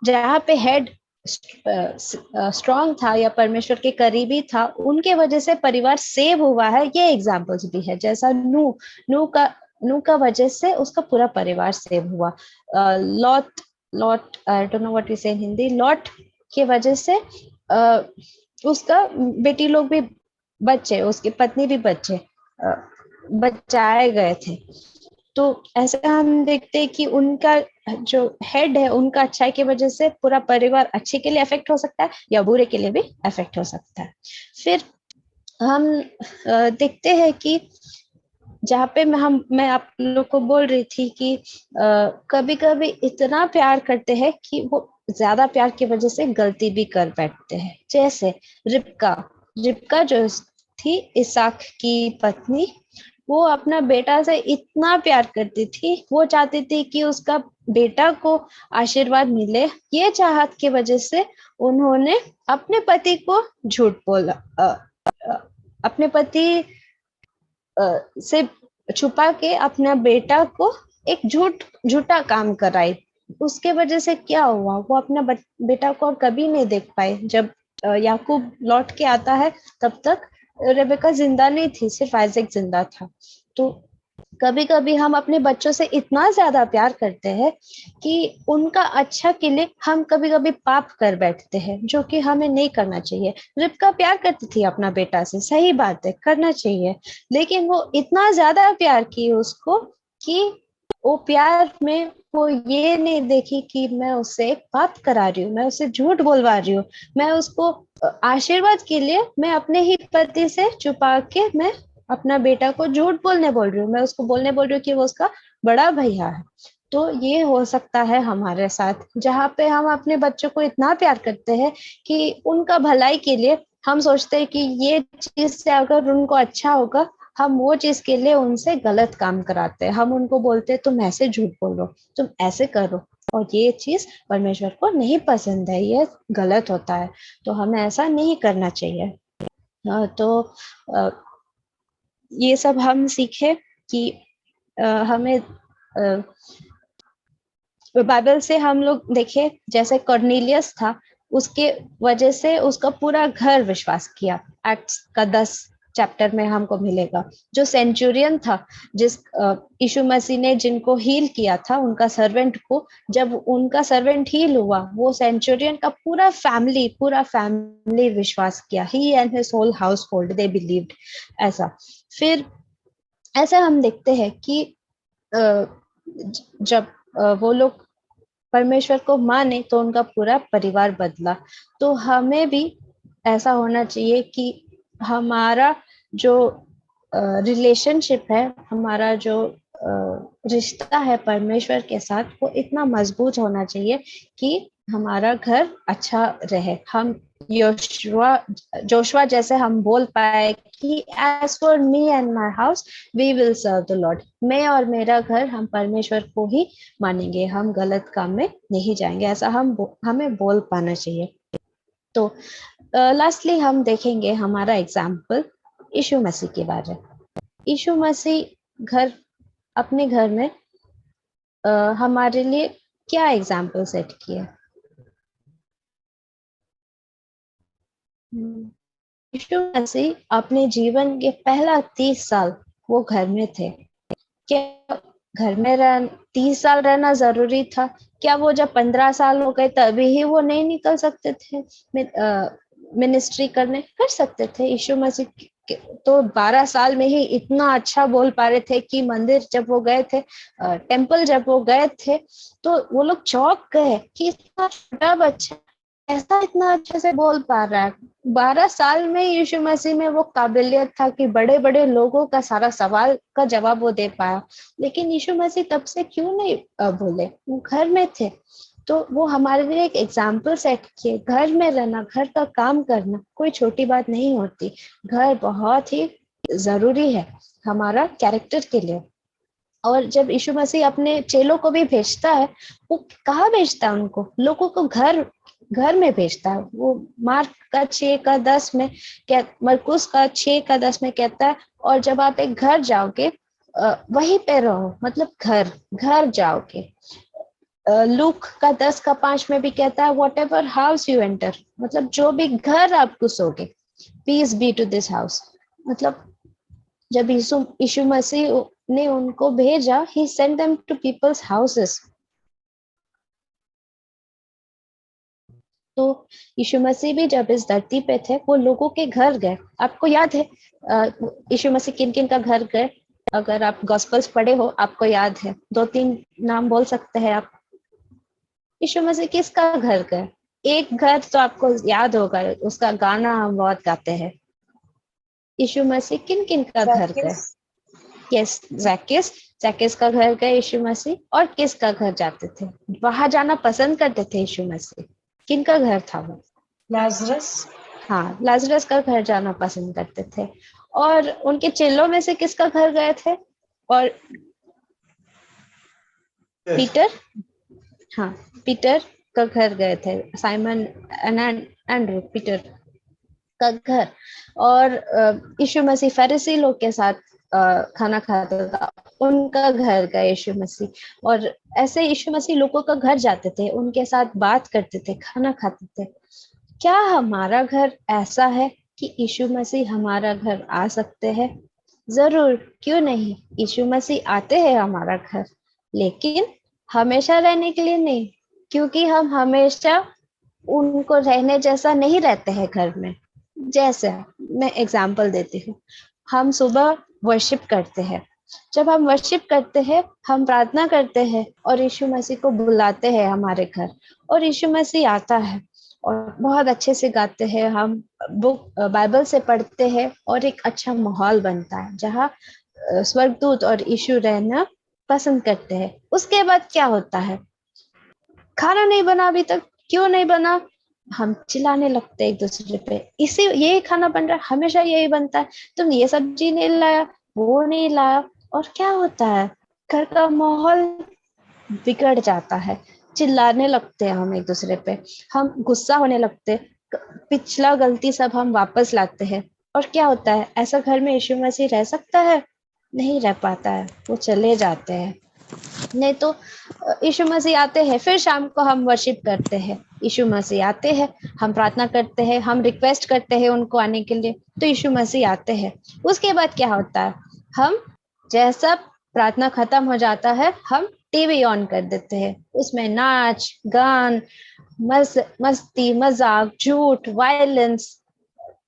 जहाँ पे हेड स्ट्रांग था या परमेश्वर के करीबी था, उनके वजह से परिवार सेव हुआ है, ये एग्जाम्पल्स भी है। जैसा नू का वजह से उसका पूरा परिवार सेव हुआ। Lot I don't know what we say in Hindi, lot के वजह से उसका बेटी लोग भी बच्चे, उसकी पत्नी भी बचाए गए थे। तो ऐसे हम देखते हैं कि उनका जो हेड है, उनका अच्छाई की वजह से पूरा परिवार अच्छे के लिए अफेक्ट हो सकता है या बुरे के लिए भी अफेक्ट हो सकता है। फिर हम देखते हैं कि जहाँ पे मैं आप लोग को बोल रही थी कि कभी कभी इतना प्यार करते हैं कि वो ज्यादा प्यार की वजह से गलती भी कर बैठते हैं। जैसे रिबका जो थी इसहाक की पत्नी, वो अपना बेटा से इतना प्यार करती थी, वो चाहती थी कि उसका बेटा को आशीर्वाद मिले। ये चाहत की वजह से उन्होंने अपने पति को झूठ बोला, अपने पति से छुपा के अपना बेटा को एक झूठा काम कराई। उसके वजह से क्या हुआ, वो अपना बेटा को कभी नहीं देख पाए। जब याकूब लौट के आता है तब तक रेबेका जिंदा नहीं थी, सिर्फ आइजैक जिंदा था। तो कभी कभी हम अपने बच्चों से इतना ज्यादा प्यार करते हैं कि उनका अच्छा के लिए हम कभी कभी पाप कर बैठते हैं, जो कि हमें नहीं करना चाहिए। रिबका प्यार करती थी अपना बेटा से, सही बात है, करना चाहिए, लेकिन वो इतना ज्यादा प्यार की उसको कि वो प्यार में वो ये नहीं देखी कि मैं उससे एक पाप करा रही हूँ, मैं उससे झूठ बोलवा रही हूँ, मैं उसको आशीर्वाद के लिए मैं अपने ही पति से छुपा के मैं अपना बेटा को झूठ बोल रही हूँ, मैं उसको बोलने बोल रही हूँ कि वो उसका बड़ा भैया है। तो ये हो सकता है हमारे साथ, जहाँ पे हम अपने बच्चों को इतना प्यार करते हैं कि उनका भलाई के लिए हम सोचते हैं कि ये चीज से अगर उनको अच्छा होगा, हम वो चीज के लिए उनसे गलत काम कराते हैं। हम उनको बोलते हैं तुम ऐसे झूठ बोलो, तुम ऐसे करो, और ये चीज परमेश्वर को नहीं पसंद है, ये गलत होता है, तो हमें ऐसा नहीं करना चाहिए। तो ये सब हम सीखे कि हमें बाइबल से हम लोग देखे, जैसे कॉर्नेलियस था, उसके वजह से उसका पूरा घर विश्वास किया। एक्ट्स का 10 चैप्टर में हमको मिलेगा। जो सेंचुरियन था, जिस यीशु मसीह ने जिनको हील किया था, उनका सर्वेंट को, जब उनका सर्वेंट हील हुआ, वो सेंचुरियन का पूरा फैमिली विश्वास किया। He and his whole household they believed. ऐसा फिर ऐसा हम देखते हैं कि जब वो लोग परमेश्वर को माने तो उनका पूरा परिवार बदला। तो हमें भी ऐसा होना चाहिए कि हमारा जो रिलेशनशिप है, हमारा जो रिश्ता है परमेश्वर के साथ, वो इतना मजबूत होना चाहिए कि हमारा घर अच्छा रहे। हम जोशुआ जैसे हम बोल पाए कि as for me and my house we will serve the Lord. मैं और मेरा घर, हम परमेश्वर को ही मानेंगे, हम गलत काम में नहीं जाएंगे। ऐसा हमें बोल पाना चाहिए। तो लास्टली हम देखेंगे हमारा एग्जाम्पल यीशु मसीह के बारे में। यीशु मसीह अपने घर में हमारे लिए क्या एग्जाम्पल सेट किया। यीशु मसीह अपने जीवन के पहला 30 साल वो घर में थे। क्या घर में 30 साल रहना जरूरी था? क्या वो जब 15 साल हो गए तभी ही वो नहीं निकल सकते थे मिनिस्ट्री करने? कर सकते थे। यीशु मसीह तो 12 साल में ही इतना अच्छा बोल पा रहे थे कि मंदिर जब वो गए थे, टेम्पल जब वो गए थे, तो वो लोग चौंक गए कि इतना छोटा बच्चा ऐसा इतना अच्छे से बोल पा रहा है। 12 साल में यीशु मसीह में वो काबिलियत था कि बड़े बड़े लोगों का सारा सवाल का जवाब वो दे पाया। लेकिन यीशु मसीह तब से क्यों नहीं बोले? वो घर में थे। तो वो हमारे लिए एक एग्जाम्पल सेट किए। घर में रहना, घर का काम करना कोई छोटी बात नहीं होती। घर बहुत ही जरूरी है हमारा कैरेक्टर के लिए। और जब यीशु मसीह अपने चेलों को भी भेजता है, वो कहाँ भेजता है उनको? लोगों को घर में भेजता है। वो मार्क का 6 का 10 में, मरकुस का 6 का 10 में कहता है, और जब आप एक घर जाओगे वहीं पे रहो, मतलब घर जाओगे। लूक का 10 का 5 में भी कहता है, whatever house you enter, मतलब जो भी घर आप घुसोगे, peace be to this house. मतलब जब यीशु मसीह ने उनको भेजा, he sent them to people's houses। तो यीशु मसीह भी जब इस धरती पे थे, वो लोगों के घर गए। आपको याद है यीशु मसीह किन किन का घर गए? अगर आप गॉस्पेल्स पढ़े हो, आपको याद है, 2-3 नाम बोल सकते हैं आप। यीशु मसीह किसका घर गए? एक घर तो आपको याद होगा, उसका गाना हम बहुत गाते हैं। यीशु मसीह किन किन का घर गए? यस, जैकिस का घर गए यीशु मसीह। और किसका घर जाते थे? वहां जाना पसंद करते थे यीशु मसीह। किनका घर था वो? लाजरस। हाँ, लाजरस का घर जाना पसंद करते थे। और उनके चेलों में से किसका घर गए थे? और पीटर, हाँ, पीटर का घर गए थे, साइमन एंड्रू पीटर का घर। और यीशु मसीह फरीसी लोग के साथ खाना खाता था, उनका घर का यीशु मसीह। और ऐसे यीशु मसीह लोगों का घर जाते थे, उनके साथ बात करते थे, खाना खाते थे। क्या हमारा घर ऐसा है कि यीशु मसीह हमारा घर आ सकते हैं? जरूर, क्यों नहीं। यीशु मसीह आते हैं हमारा घर, लेकिन हमेशा रहने के लिए नहीं, क्योंकि हम हमेशा उनको रहने जैसा नहीं रहते हैं घर में। जैसे मैं एग्जांपल देती हूँ, हम सुबह वर्शिप करते हैं। जब हम वर्शिप करते हैं, हम प्रार्थना करते हैं और यीशु मसीह को बुलाते हैं हमारे घर, और यीशु मसीह आता है और बहुत अच्छे से गाते हैं, हम बुक बाइबल से पढ़ते हैं और एक अच्छा माहौल बनता है जहाँ स्वर्गदूत और यीशु रहना पसंद करते हैं। उसके बाद क्या होता है? खाना नहीं बना अभी तक, क्यों नहीं बना? हम चिल्लाने लगते एक दूसरे पे, इसी यही खाना बन रहा है, हमेशा यही बनता है, तुम ये सब्जी नहीं लाया, वो नहीं लाया। और क्या होता है? घर का माहौल बिगड़ जाता है, चिल्लाने लगते हैं हम एक दूसरे पे, हम गुस्सा होने लगते, पिछला गलती सब हम वापस लाते हैं। और क्या होता है? ऐसा घर में यीशु मसीह रह सकता है? नहीं रह पाता है, वो चले जाते हैं। नहीं तो यीशु मसीह आते हैं, फिर शाम को हम वर्शिप करते हैं, यीशु मसीह आते हैं, हम प्रार्थना करते हैं, हम रिक्वेस्ट करते हैं उनको आने के लिए, तो यीशु मसीह आते हैं। उसके बाद क्या होता है? हम जैसा प्रार्थना खत्म हो जाता है, हम टीवी ऑन कर देते हैं, उसमें नाच गान, मस्ती मजाक, झूठ, वायलेंस,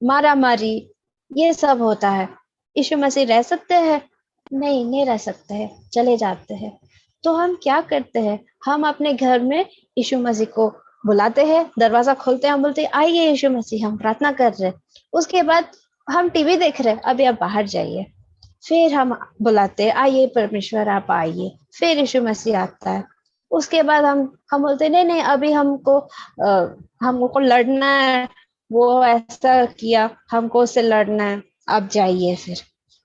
मारा मारी, ये सब होता है। यीशु मसीह रह सकते हैं? नहीं, नहीं रह सकते हैं, चले जाते हैं। तो हम क्या करते हैं? हम अपने घर में यीशु मसीह को बुलाते हैं, दरवाजा खोलते हैं, हम बोलते हैं आइए यीशु मसीह, हम प्रार्थना कर रहे हैं। उसके बाद हम टीवी देख रहे हैं, अभी आप बाहर जाइए। फिर हम बुलाते हैं आइए परमेश्वर आप आइए, फिर यीशु मसीह आता है। उसके बाद हम बोलते हैं नहीं नहीं, अभी हमको लड़ना है, वो ऐसा किया, हमको उससे लड़ना है, आप जाइए।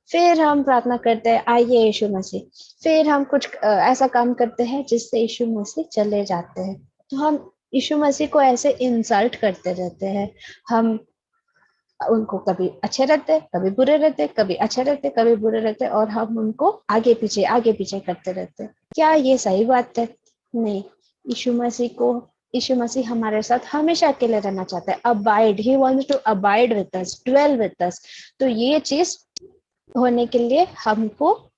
फिर हम प्रार्थना करते हैं आइए यीशु मसीह। फिर हम कुछ ऐसा काम करते हैं जिससे यीशु मसीह चले जाते हैं। तो हम यीशु मसीह को ऐसे इंसल्ट करते रहते हैं, हम उनको कभी अच्छे रहते, कभी बुरे रहते, कभी अच्छे रहते, कभी बुरे रहते, और हम उनको आगे पीछे करते रहते। क्या ये सही बात है? नहीं। यीशु मसीह हमारे साथ हमेशा अकेले रहना चाहता है। Abide, he wants to abide with us, dwell with us. तो ये चीज होने के लिए हमको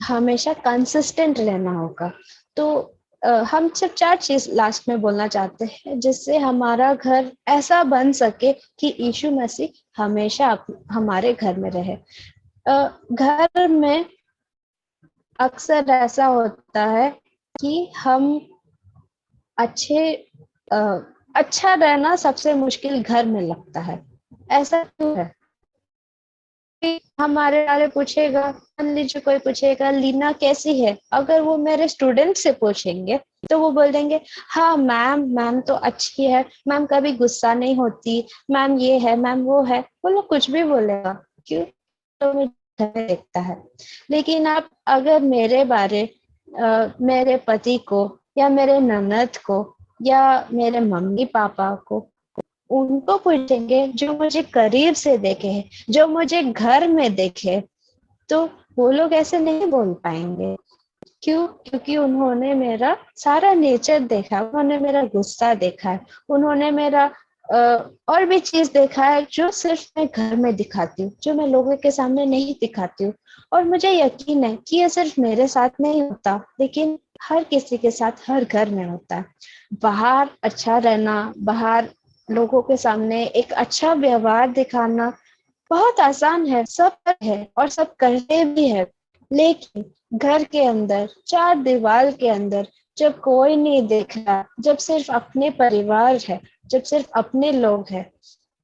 हमेशा कंसिस्टेंट रहना होगा। तो हम सिर्फ 4 चीज लास्ट में बोलना चाहते हैं जिससे हमारा घर ऐसा बन सके कि यीशु मसीह हमेशा हमारे घर में रहे। घर में अक्सर ऐसा होता है कि हम अच्छा रहना सबसे मुश्किल घर में लगता है। ऐसा क्यों है? हमारे बारे पूछेगा, मान लीजिए कोई पूछेगा लीना कैसी है, अगर वो मेरे स्टूडेंट से पूछेंगे तो वो बोल देंगे हाँ मैम तो अच्छी है, मैम कभी गुस्सा नहीं होती, मैम ये है, मैम वो है। वो लोग कुछ भी बोलेगा, क्यों? तो मुझे देखता है। लेकिन आप अगर मेरे बारे मेरे पति को या मेरे ननद को या मेरे मम्मी पापा को, उनको पूछेंगे जो मुझे करीब से देखे हैं, जो मुझे घर में देखे, तो वो लोग ऐसे नहीं बोल पाएंगे। क्यों? क्योंकि उन्होंने मेरा सारा नेचर देखा, उन्होंने मेरा गुस्सा देखा है, उन्होंने मेरा और भी चीज देखा है जो सिर्फ मैं घर में दिखाती हूँ, जो मैं लोगों के सामने नहीं दिखाती हूँ। और मुझे यकीन है कि ये सिर्फ मेरे साथ नहीं होता, लेकिन हर किसी के साथ हर घर में होता है। बाहर अच्छा रहना, बाहर लोगों के सामने एक अच्छा व्यवहार दिखाना बहुत आसान है, सब है और सब करते भी है। लेकिन घर के अंदर 4 दीवार के अंदर जब कोई नहीं देख रहा, जब सिर्फ अपने परिवार है, जब सिर्फ अपने लोग हैं,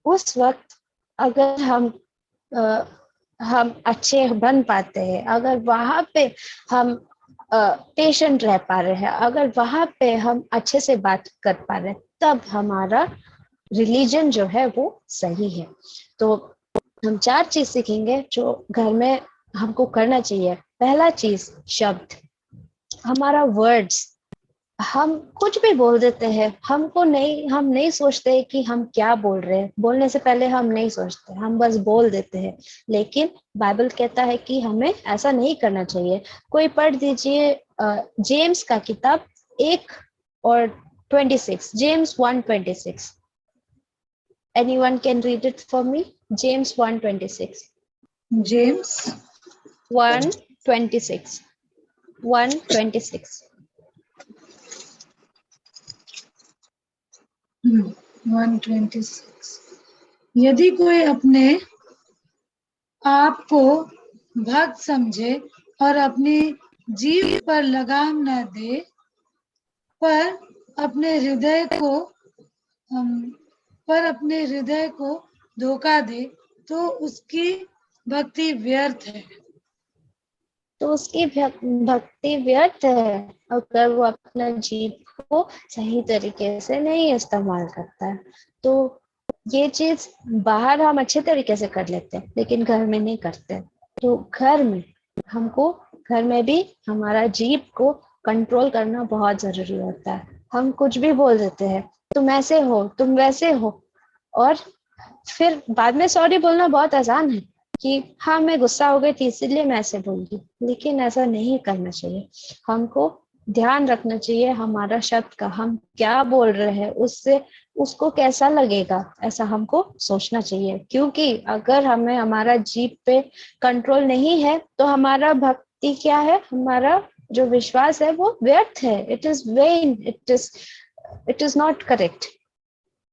उस वक्त अगर हम अच्छे बन पाते हैं, अगर वहां पे हम पेशेंट रह पा रहे हैं, अगर वहां पे हम अच्छे से बात कर पा रहे हैं, तब हमारा रिलीजन जो है वो सही है। तो हम 4 चीज सीखेंगे जो घर में हमको करना चाहिए। पहला चीज शब्द, हमारा वर्ड्स। हम कुछ भी बोल देते हैं, हम नहीं सोचते कि हम क्या बोल रहे हैं। बोलने से पहले हम नहीं सोचते, हम बस बोल देते हैं। लेकिन बाइबल कहता है कि हमें ऐसा नहीं करना चाहिए। कोई पढ़ दीजिए जेम्स का किताब 1 और 26, James 1:26। Anyone can read it for me? James 1:26. James 1:26. 1:26. 1:26। यदि कोई अपने आप को भक्त समझे और अपनी जीभ पर लगाम न दे, पर अपने हृदय को धोखा दे, तो उसकी भक्ति व्यर्थ है। तो उसकी भक्ति व्यर्थ है अगर वो अपना जीभ को सही तरीके से नहीं इस्तेमाल करता है। तो ये चीज बाहर हम अच्छे तरीके से कर लेते हैं, लेकिन घर में नहीं करते। तो घर में भी हमारा जीभ को कंट्रोल करना बहुत जरूरी होता है। हम कुछ भी बोल देते हैं, तुम ऐसे हो, तुम वैसे हो, और फिर बाद में सॉरी बोलना बहुत आसान है कि हाँ मैं गुस्सा हो गई थी इसलिए मैं ऐसे बोल दी। लेकिन ऐसा नहीं करना चाहिए। हमको ध्यान रखना चाहिए हमारा शब्द का, हम क्या बोल रहे हैं उससे उसको कैसा लगेगा, ऐसा हमको सोचना चाहिए। क्योंकि अगर हमें हमारा जीभ पे कंट्रोल नहीं है तो हमारा भक्ति क्या है, हमारा जो विश्वास है वो व्यर्थ है। It is when, it is not correct.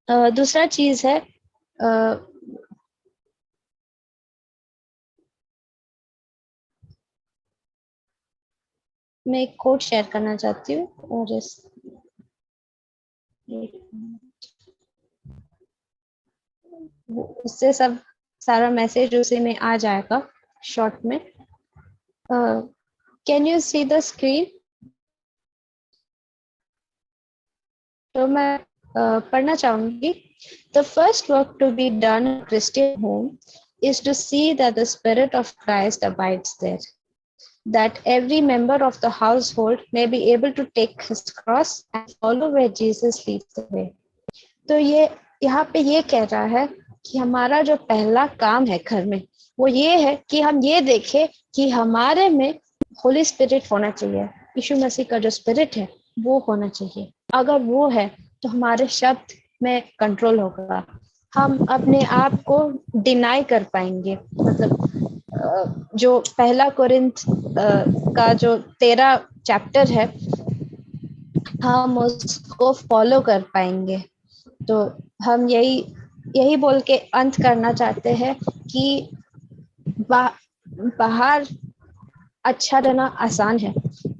दूसरा चीज है मैं एक कोड शेयर करना चाहती हूँ और उससे सब सारा मैसेज उसी में आ जाएगा शॉर्ट में। Can you see the screen? तो मैं पढ़ना चाहूंगी। The first work to be done in a Christian home is to see that the Spirit of Christ abides there, that every member of the household may be able to take his cross and follow where Jesus leads the way. तो ये यहाँ पे ये कह रहा है कि हमारा जो पहला काम है घर में वो ये है कि हम ये देखें कि हमारे में होली स्पिरिट होना चाहिए। यीशु मसीह का जो स्पिरिट है वो होना चाहिए। अगर वो है तो हमारे शब्द में कंट्रोल होगा। हम अपने आप को डिनाई कर पाएंगे। मतलब जो पहला कोरिन्थ का जो 13 चैप्टर है हम उसको फॉलो कर पाएंगे। तो हम यही बोल के अंत करना चाहते हैं कि बाहर अच्छा रहना आसान है,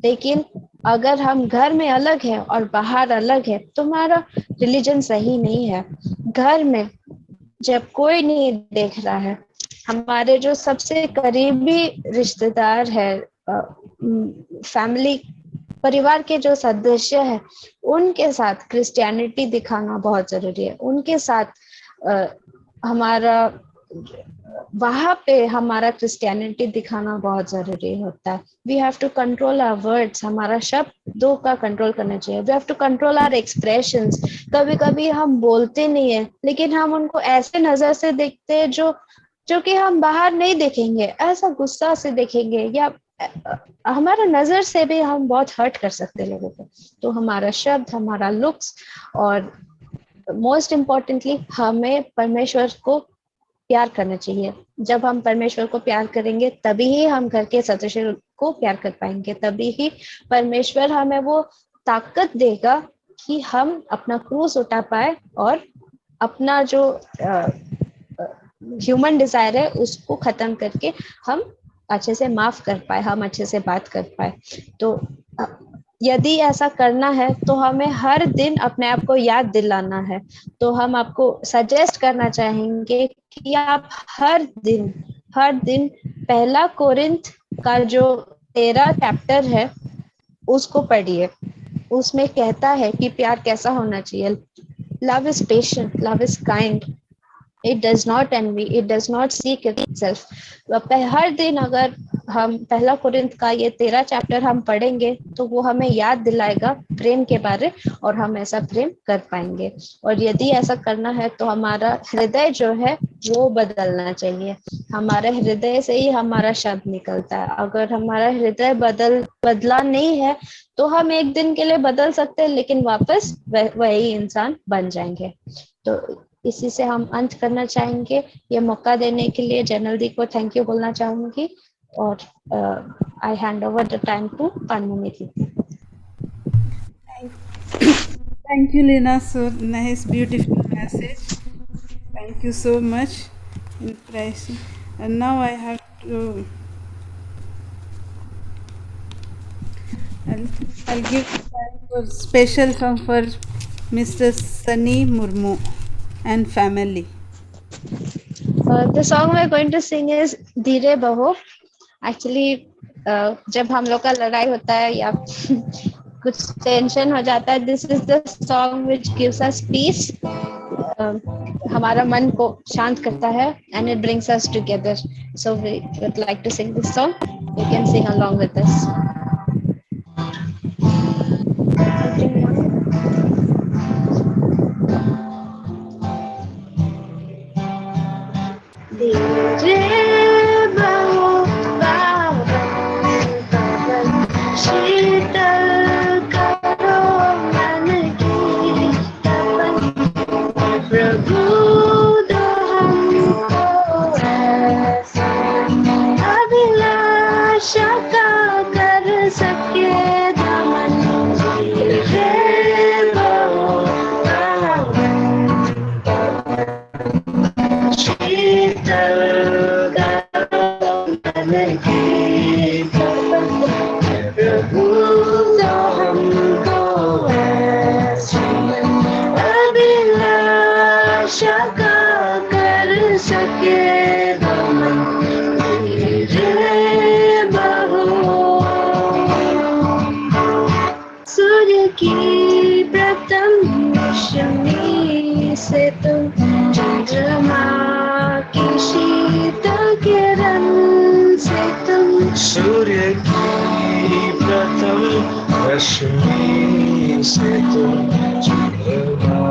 लेकिन अगर हम घर में अलग है और बाहर अलग है तो हमारा रिलीजन सही नहीं है। घर में जब कोई नहीं देख रहा है, हमारे जो सबसे करीबी रिश्तेदार है, फैमिली परिवार के जो सदस्य है, उनके साथ क्रिश्चियनिटी दिखाना बहुत जरूरी है। उनके साथ हमारा वहां पे हमारा क्रिश्चियनिटी दिखाना बहुत जरूरी होता है। We have to control our words, हमारा शब्दों का कंट्रोल करना चाहिए। We have to control our expressions. कभी कभी हम बोलते नहीं है लेकिन हम उनको ऐसे नजर से देखते हैं जो कि हम बाहर नहीं देखेंगे, ऐसा गुस्सा से देखेंगे, या हमारा नजर से भी हम बहुत हर्ट कर सकते हैं लोगों को। तो हमारा शब्द, हमारा लुक्स, और मोस्ट इम्पोर्टेंटली हमें परमेश्वर को प्यार करना चाहिए। जब हम परमेश्वर को प्यार करेंगे तभी ही हम घर के सदस्यों को प्यार कर पाएंगे। तभी ही परमेश्वर हमें वो ताकत देगा कि हम अपना क्रूस उठा पाए और अपना जो ह्यूमन डिजायर है उसको खत्म करके हम अच्छे से माफ कर पाए, हम अच्छे से बात कर पाए। तो यदि ऐसा करना है तो हमें हर दिन अपने आप को याद दिलाना है। तो हम आपको सजेस्ट करना चाहेंगे कि आप हर दिन पहला कोरिन्थ का जो 13 चैप्टर है उसको पढ़िए। उसमें कहता है कि प्यार कैसा होना चाहिए। Love is patient, love is kind, It does not envy, it does not seek itself. हर दिन अगर हम पहला कुरिन्थ का ये 13 चैप्टर हम पढ़ेंगे तो वो हमें याद दिलाएगा प्रेम के बारे, और हम ऐसा प्रेम कर पाएंगे। और यदि ऐसा करना है तो हमारा हृदय जो है वो बदलना चाहिए। हमारे हृदय से ही हमारा शब्द निकलता है। अगर हमारा हृदय बदला नहीं है तो हम एक दिन के लिए बदल सकते हैं, लेकिन वापस वही इंसान बन जाएंगे। तो इसी से हम अंत करना चाहेंगे। ये मौका देने के लिए जनरल दी को थैंक यू बोलना चाहूंगी, और I hand over the time to Panmani. Thank you, Lena. So nice, beautiful message. Thank you so much. Impressive. And now I have to. I'll give time for special song for Mr. Sunny Murmu and family. The song we're going to sing is धीरे बहो। Actually, जब हम लोग का लड़ाई होता है या कुछ टेंशन हो जाता है, this is the song which gives us peace. हमारा मन को शांत करता है, and it brings us together. So we would like to sing this song. You can sing along with us. धीरे बहो शीतल करो मन की तपन, प्रभु दो हमको ऐसा अभिलाषा का कर सके दमन। धीरे बहो शीतल करो मन की तपन, प्रभु दो हमको ऐसा अभिलाषा का कर सके दमन। धीरे बहो सूर्य की प्रथम रोशनी से तुम चंद्रमा की शीतल किरण से तुम, सूर्य की प्रथम रश्मि से तुम चंद्रमा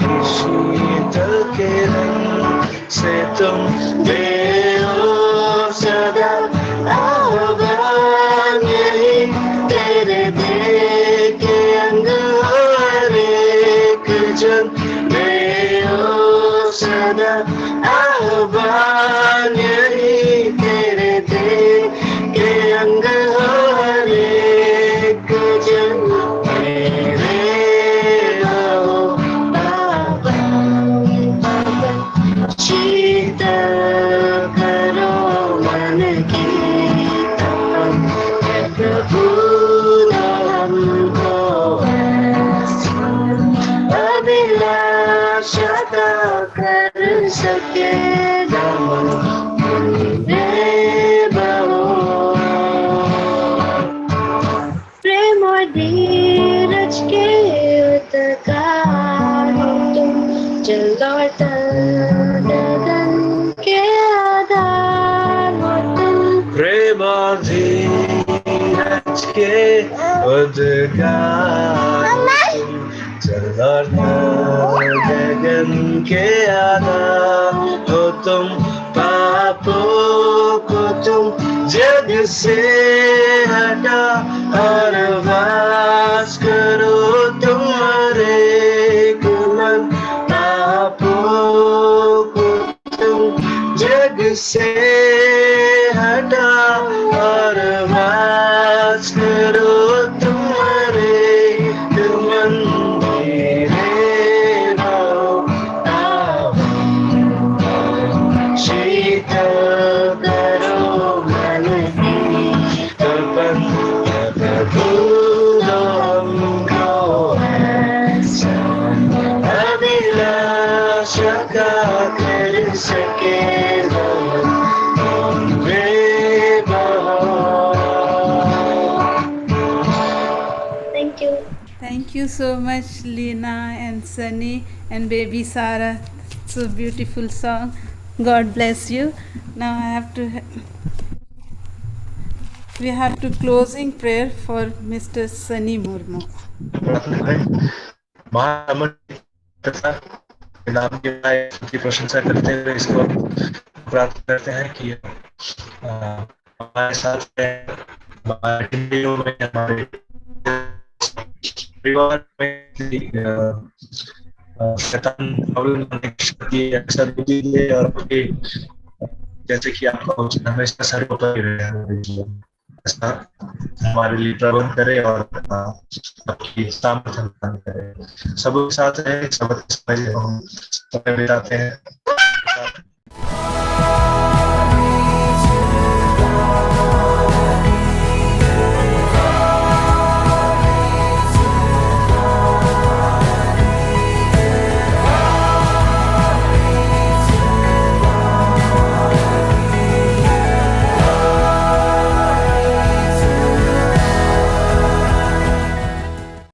की शीतल किरण से तुम देओ सदा आह्वान, यही तेरे दे के अंग हर एक जन देओ सदा आह्वान, यही तेरे दे के अंग हर एक जन। मेरे हो बाबा शीतल करो मन की तपन, प्रभु दो हमको ऐसा अभिलाषा का कर सके दमन। धीरे बहो प्रेम और धीरज के उत्कार हो तुम, जल और थल गगन के आधार हो तुम। प्रेम और धीरज के उद्गार तुम, जल और थल गगन के आधार हो तुम। पापों को तुम जग से हटा और वास करो तुम्हारे मन। पापों को तुम जग से हटा और वास करो तुम्हारे मन। धीरे बहो शीतल करो मन की तपन, प्रभु दो हमको ऐसा अभिलाषा का कर सके दमन। धीरे बहो। Thank you. Thank you so much, Lena and Sunny and baby Sarah. It's a beautiful song. God bless you. Now we have to closing prayer for Mr. Sunny Murmu. प्रार्थना करें। महान पिता के नाम की प्रशंसा करते हुए इसको प्रार्थना करते हैं कि हमारे साथ रहें, हमारे टिंडियों में, हमारे परिवार में शैतान प्रॉब्लम करने की शक्ति अक्सर होती है और जैसे कि आपका वचन हमेशा सर्व पर रहे, ऐसा हमारे लिए प्रबंध करे और आपकी सामर्थ्य प्रदान करे। सबके साथ रहे, सबके समय हम समय बिताते हैं।